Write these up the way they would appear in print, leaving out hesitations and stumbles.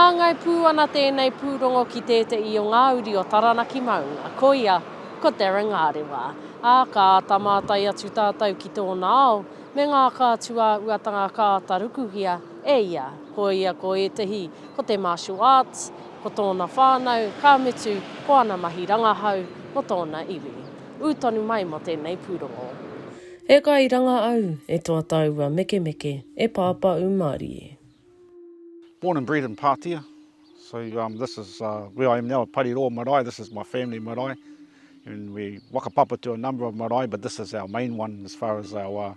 Nāngai pū ana tēnei pūrongo ki tetehi o ngā uri o Taranaki maunga. Ko ia, ko Darren Ngarewa. Ka tamātai atu tātou ki tōna ao, me ngā kātua uatanga kātarukuhia. Ia, ko etehi, ko te martial arts, ko tōna whānau, ka mitu, ko ana mahi rangahau, mo tōna iwi. Ūtonu mai mo tēnei pūrongo. E kai rangahau, e toa taua meke meke, e pāpa umari e. Born and bred in Pātia, so this is where I am now, Korero marae. This is my family marae, and we whakapapa to a number of marae, but this is our main one as far as our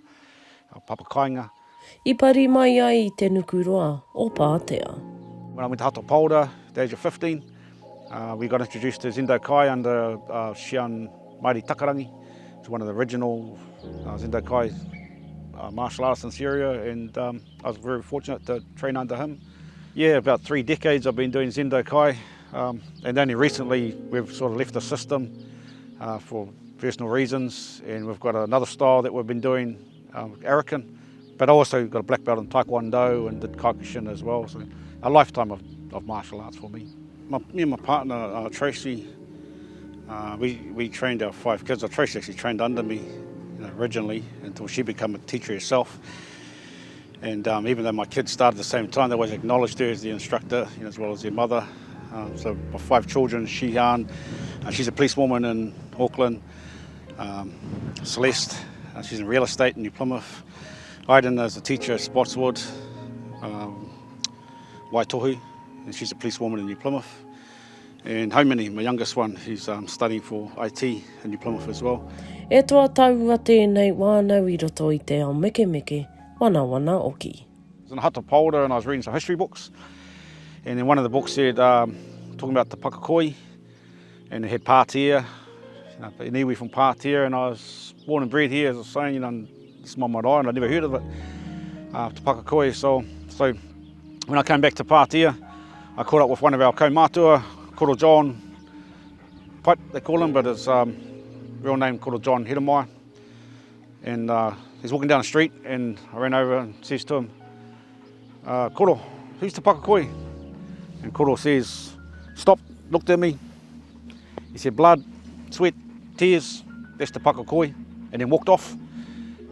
papa kāinga. I pari mai ai te nukuroa o Pātea. When I went to Hato Paura at the age of 15, we got introduced to Zendo Kai under Shian Māori Takarangi. It's one of the original Zendo Kai martial artists in this area, and I was very fortunate to train under him. Yeah, about 3 decades I've been doing Zendo Kai, and only recently we've sort of left the system for personal reasons, and we've got another style that we've been doing, Arakan, but I also got a black belt in Taekwondo and did Kyokushin as well, so a lifetime of martial arts for me. Me and my partner, Tracy, we trained our 5 kids. Tracy actually trained under me originally until she became a teacher herself. And even though my kids started at the same time, they always acknowledged her as the instructor, as well as their mother. So my 5 children, Shihan, she's a policewoman in Auckland. Celeste, she's in real estate in New Plymouth. Aiden is a teacher at Spotswood. Waitohu, and she's a policewoman in New Plymouth. And Haumini, my youngest one, he's studying for IT in New Plymouth as well. E toa taua tēnei wānau I roto I te ao meke meke, wana oki. I was in Hato Paura and I was reading some history books, and then one of the books said, talking about the Pakakoi, and it had Pātia, an iwi from Pātia, and I was born and bred here, as I was saying, this is my marae, and I'd never heard of it, Te Pakakoi. So when I came back to Pātia, I caught up with one of our mātua, Koro John, Pipe they call him, but his real name Koro John Hiramai, and he's walking down the street, and I ran over and says to him, Koro, who's Te Pakakoi? And Koro says, stopped, looked at me, he said, blood, sweat, tears, that's Te Pakakoi, and then walked off.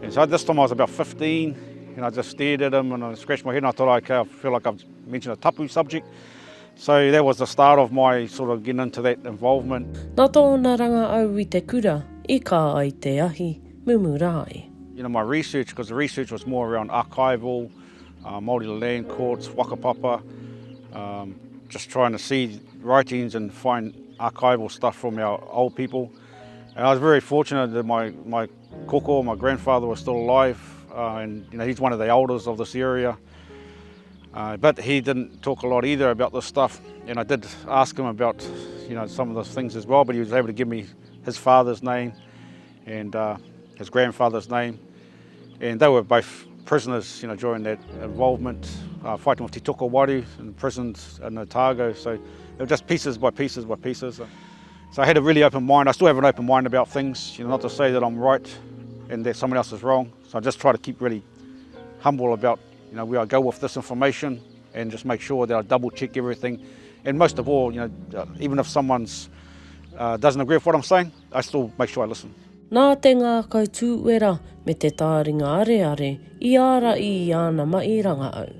And so this time I was about 15, and I just stared at him and I scratched my head, and I thought, okay, I feel like I've mentioned a tapu subject. So that was the start of my sort of getting into that involvement. Nā tōna rangahau I te kura, I kā ai te ahi, mumurai. My research, because the research was more around archival, Māori land courts, whakapapa, just trying to see writings and find archival stuff from our old people. And I was very fortunate that my koko, my grandfather, was still alive, and he's one of the elders of this area. But he didn't talk a lot either about this stuff, and I did ask him about some of those things as well, but he was able to give me his father's name and his grandfather's name, and they were both prisoners during that involvement, fighting with Te Toko Waru in prisons in Otago, so they were just pieces by pieces by pieces. So I had a really open mind. I still have an open mind about things, not to say that I'm right and that someone else is wrong, so I just try to keep really humble about where I go with this information, and just make sure that I double check everything. And most of all, even if someone's doesn't agree with what I'm saying, I still make sure I listen. Nā te ngākau tūwera me te tāringa areare, I ara I ana mai rangahau.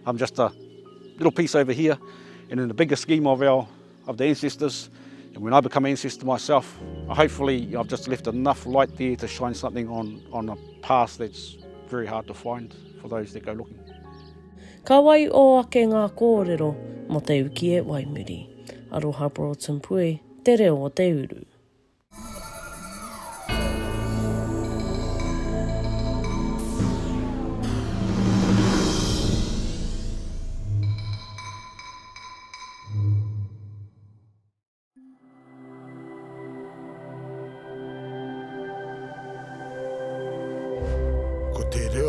I'm just a little piece over here, and in the bigger scheme of the ancestors, and when I become an ancestor myself, hopefully I've just left enough light there to shine something on a past that's very hard to find for those that go looking. Kāwai o ake ngā kōrero mo te uki e Waimuri. Aroha Broughton Pue, te reo o te uru. Ko te reo